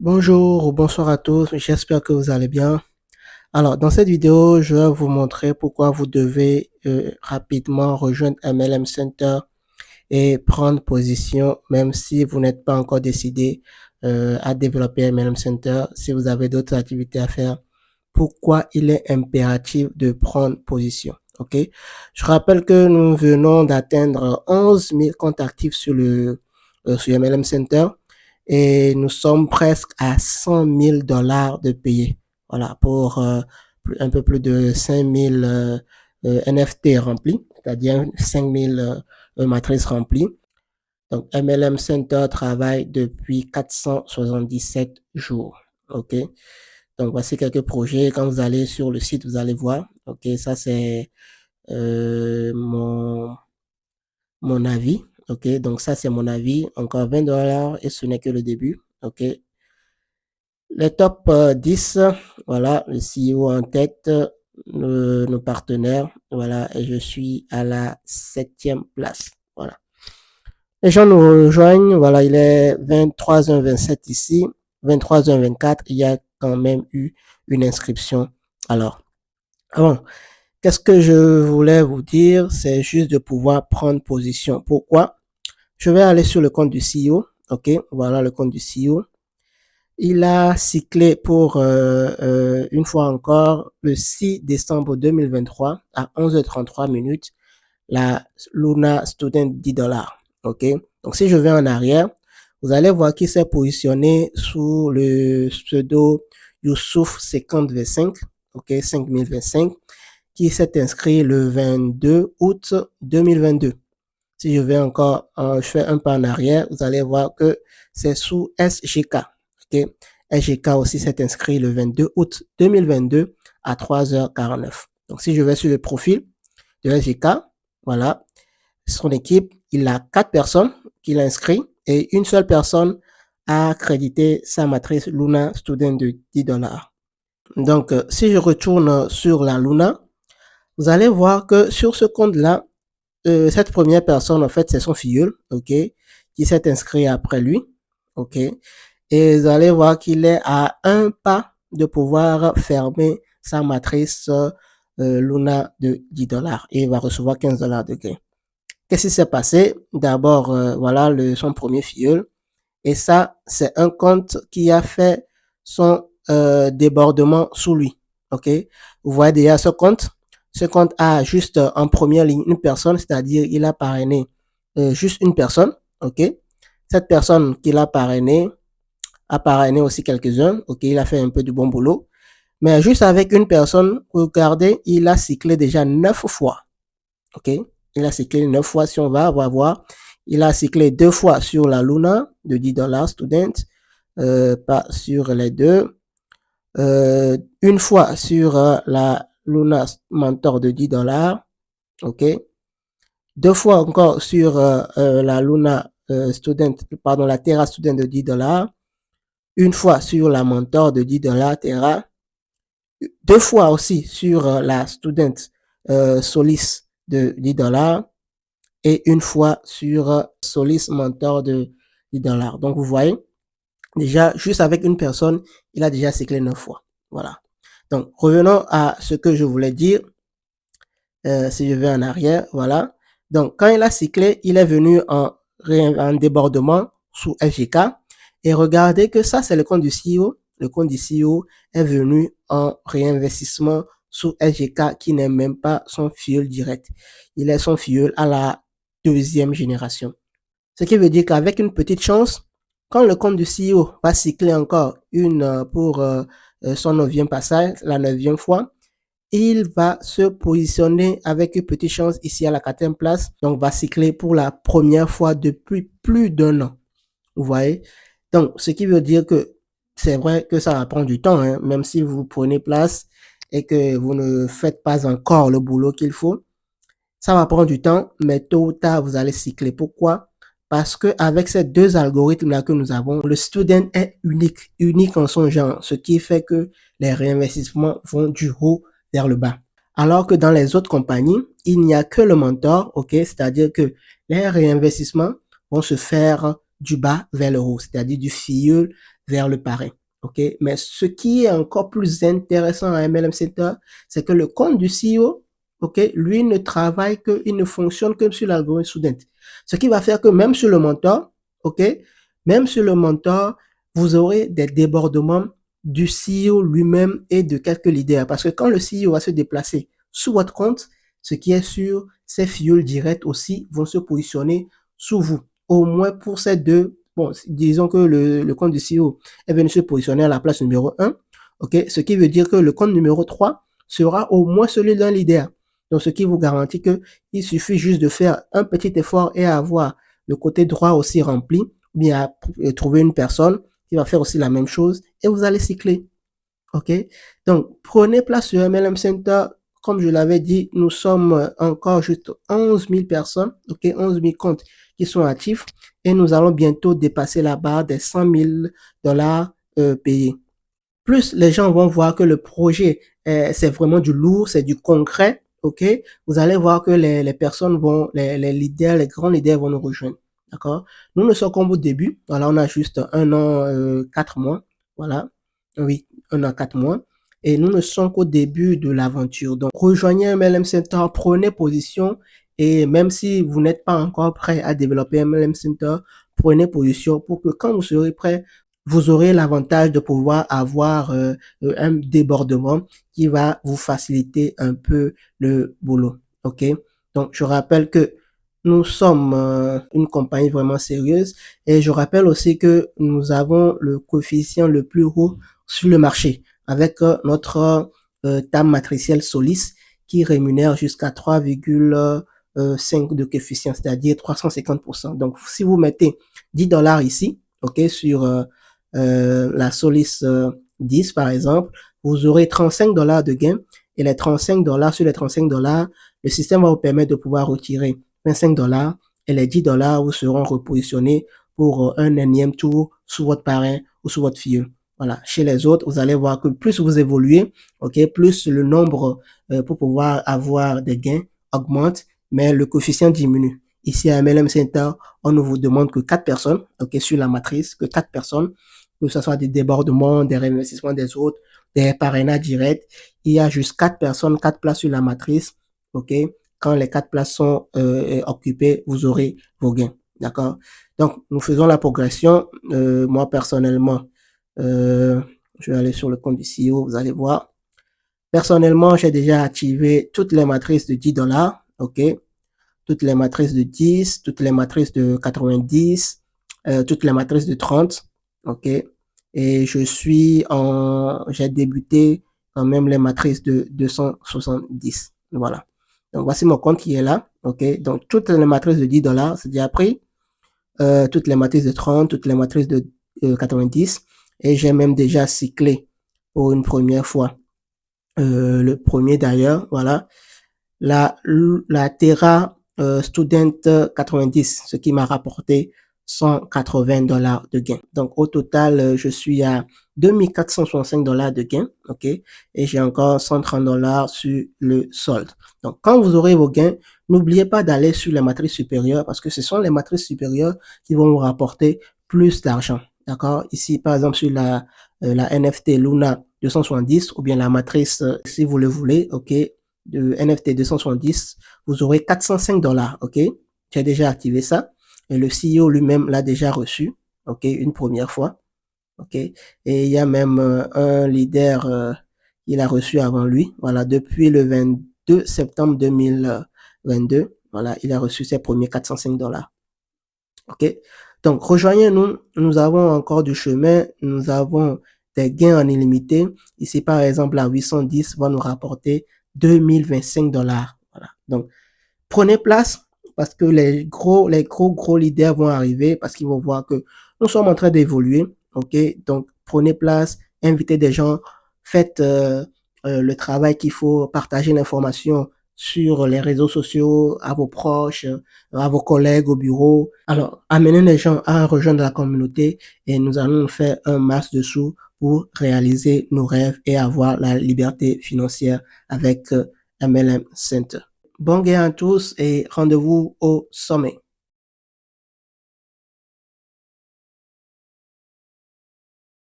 Bonjour ou bonsoir à tous, j'espère que vous allez bien. Alors, dans cette vidéo, je vais vous montrer pourquoi vous devez rapidement rejoindre MLM Center et prendre position, même si vous n'êtes pas encore décidé à développer MLM Center, si vous avez d'autres activités à faire, pourquoi il est impératif de prendre position. Ok? Je rappelle que nous venons d'atteindre 11 000 comptes actifs sur MLM Center et nous sommes presque à 100 000 dollars de payés. Voilà, pour un peu plus de 5 000 NFT remplis, c'est-à-dire 5 000 matrices remplies. Donc, MLM Center travaille depuis 477 jours. OK? Donc, voici quelques projets. Quand vous allez sur le site, vous allez voir. OK, ça c'est mon avis. OK, donc ça c'est mon avis. Encore 20 dollars et ce n'est que le début. OK, les top 10, voilà, le CEO en tête, nos partenaires, voilà, et je suis à la 7e place. Voilà. Les gens nous rejoignent, voilà, il est 23h27 ici, 23h24, il y a quand même eu une inscription. Alors, bon, qu'est-ce que je voulais vous dire? C'est juste de pouvoir prendre position. Pourquoi? Je vais aller sur le compte du CEO, ok, voilà le compte du CEO. Il a cyclé pour une fois encore le 6 décembre 2023 à 11h33 minutes la Luna Student 10 dollars. OK? Donc, si je vais en arrière, vous allez voir qu'il s'est positionné sous le pseudo Youssouf 5025, OK? 5025, qui s'est inscrit le 22 août 2022. Si je vais encore, je fais un pas en arrière, vous allez voir que c'est sous SGK. OK? SGK aussi s'est inscrit le 22 août 2022 à 3h49. Donc, si je vais sur le profil de SGK, voilà, son équipe, il a 4 personnes qu'il a inscrit et une seule personne a accrédité sa matrice Luna Student de 10 dollars. Donc, si je retourne sur la Luna, vous allez voir que sur ce compte-là, cette première personne, en fait, c'est son filleul, ok, qui s'est inscrit après lui, ok. Et vous allez voir qu'il est à un pas de pouvoir fermer sa matrice Luna de 10 dollars et il va recevoir 15 dollars de gain. Qu'est-ce qui s'est passé? D'abord, voilà son premier filleul. Et ça, c'est un compte qui a fait son débordement sous lui. OK? Vous voyez déjà ce compte? Ce compte a juste en première ligne une personne, c'est-à-dire il a parrainé juste une personne. OK? Cette personne qu'il a parrainé aussi quelques-uns. OK? Il a fait un peu du bon boulot. Mais juste avec une personne, regardez, il a cyclé déjà 9 fois. OK? Il a cyclé 9 fois. Si on va voir, il a cyclé 2 fois sur la Luna de 10 dollars student, pas sur les deux. Une fois sur la Luna Mentor de 10 dollars. OK? 2 fois encore sur la Luna Student, pardon, la Terra Student de 10 dollars. Une fois sur la Mentor de 10 dollars Terra. 2 fois aussi sur la Student Solis de 10 dollars. Et une fois sur Solis Mentor de 10 dollars. Donc, vous voyez, déjà, juste avec une personne, il a déjà cyclé 9 fois. Voilà. Donc, revenons à ce que je voulais dire. Si je vais en arrière, voilà. Donc, quand il a cyclé, il est venu en débordement sous FGK. Et regardez que ça, c'est le compte du CEO. Le compte du CEO est venu en réinvestissement sous FGK qui n'est même pas son filleul direct. Il est son filleul à la deuxième génération. Ce qui veut dire qu'avec une petite chance, quand le compte du CEO va cycler encore une pour son 9e passage, la 9e fois, il va se positionner avec une petite chance ici à la 4e place. Donc, va cycler pour la première fois depuis plus d'1 an. Vous voyez? Donc, ce qui veut dire que c'est vrai que ça va prendre du temps, hein, même si vous prenez place et que vous ne faites pas encore le boulot qu'il faut. Ça va prendre du temps, mais tôt ou tard, vous allez cycler. Pourquoi? Parce que avec ces deux algorithmes-là que nous avons, le student est unique en son genre, ce qui fait que les réinvestissements vont du haut vers le bas. Alors que dans les autres compagnies, il n'y a que le mentor, ok, c'est-à-dire que les réinvestissements vont se faire du bas vers le haut, c'est-à-dire du filleul vers le parrain. OK? Mais ce qui est encore plus intéressant à MLM Center, c'est que le compte du CEO, OK, lui ne travaille que, il ne fonctionne que sur l'algorithme Student. Ce qui va faire que même sur le mentor, OK, même sur le mentor, vous aurez des débordements du CEO lui-même et de quelques leaders. Parce que quand le CEO va se déplacer sous votre compte, ce qui est sûr, ces fioles directs aussi vont se positionner sous vous. Au moins pour ces deux, bon, disons que le compte du CEO est venu se positionner à la place numéro 1, ok, ce qui veut dire que le compte numéro 3 sera au moins celui d'un leader. Donc, ce qui vous garantit que il suffit juste de faire un petit effort et avoir le côté droit aussi rempli, ou bien trouver une personne qui va faire aussi la même chose et vous allez cycler. OK? Donc, prenez place sur MLM Center. Comme je l'avais dit, nous sommes encore juste 11 000 personnes, OK? 11 000 comptes qui sont actifs et nous allons bientôt dépasser la barre des 100 000 dollars payés. Plus les gens vont voir que le projet, c'est vraiment du lourd, c'est du concret, OK? Vous allez voir que les personnes vont, les leaders, les grands leaders vont nous rejoindre. D'accord? Nous ne sommes qu'au début. Voilà, on a juste 1 an, 4 mois. Voilà. Oui, 1 an, 4 mois. Et nous ne sommes qu'au début de l'aventure. Donc, rejoignez MLM Center, prenez position. Et même si vous n'êtes pas encore prêt à développer MLM Center, prenez position pour que quand vous serez prêt, vous aurez l'avantage de pouvoir avoir un débordement qui va vous faciliter un peu le boulot. OK? Donc, je rappelle que nous sommes une compagnie vraiment sérieuse et je rappelle aussi que nous avons le coefficient le plus haut sur le marché avec notre table matricielle Solis qui rémunère jusqu'à 3,5 de coefficient, c'est-à-dire 350%. Donc, si vous mettez 10 dollars ici, OK, sur la Solis 10 par exemple, vous aurez 35 dollars de gain et les 35 dollars sur les 35 dollars, le système va vous permettre de pouvoir retirer 25 dollars et les 10 dollars vous seront repositionnés pour un énième tour sous votre parrain ou sous votre filleul. Voilà. Chez les autres, vous allez voir que plus vous évoluez, ok, plus le nombre pour pouvoir avoir des gains augmente, mais le coefficient diminue. Ici à MLM Center, on ne vous demande que 4 personnes, ok, sur la matrice, que 4 personnes, que ce soit des débordements, des réinvestissements des autres, des parrainages directs. Il y a juste 4 personnes, 4 places sur la matrice, ok. Quand les 4 places sont occupées, vous aurez vos gains, d'accord. Donc, nous faisons la progression. Moi, personnellement, je vais aller sur le compte du CEO, vous allez voir. Personnellement, j'ai déjà activé toutes les matrices de 10 dollars, ok. Toutes les matrices de 10, toutes les matrices de 90, toutes les matrices de 30, ok. Et j'ai débuté quand même les matrices de 270, voilà. Donc, voici mon compte qui est là, ok. Donc, toutes les matrices de 10 dollars, c'est déjà pris. Toutes les matrices de 30, toutes les matrices de 90. Et j'ai même déjà cyclé pour une première fois. Le premier d'ailleurs, voilà. La Terra Student 90, ce qui m'a rapporté 180 dollars de gain. Donc, au total, je suis à 2465 dollars de gain, ok? Et j'ai encore 130 dollars sur le solde. Donc, quand vous aurez vos gains, n'oubliez pas d'aller sur les matrices supérieures parce que ce sont les matrices supérieures qui vont vous rapporter plus d'argent, d'accord? Ici, par exemple, sur la NFT Luna 270 ou bien la matrice, si vous le voulez, ok? De NFT 270, vous aurez 405 dollars, ok? J'ai déjà activé ça. Et le CEO lui-même l'a déjà reçu, ok? Une première fois, ok? Et il y a même un leader, il a reçu avant lui, voilà, depuis le 22 septembre 2022, voilà, il a reçu ses premiers 405 dollars, ok? Donc, rejoignez-nous, nous avons encore du chemin, nous avons des gains en illimité. Ici, par exemple, la 810 va nous rapporter 2025 dollars. Voilà. Donc, prenez place parce que les gros leaders vont arriver parce qu'ils vont voir que nous sommes en train d'évoluer. OK? Donc, prenez place, invitez des gens, faites le travail qu'il faut, partager l'information sur les réseaux sociaux, à vos proches, à vos collègues au bureau. Alors, amenez les gens à rejoindre la communauté et nous allons faire un masse de sous pour réaliser nos rêves et avoir la liberté financière avec MLM Center. Bon gain à tous et rendez-vous au sommet.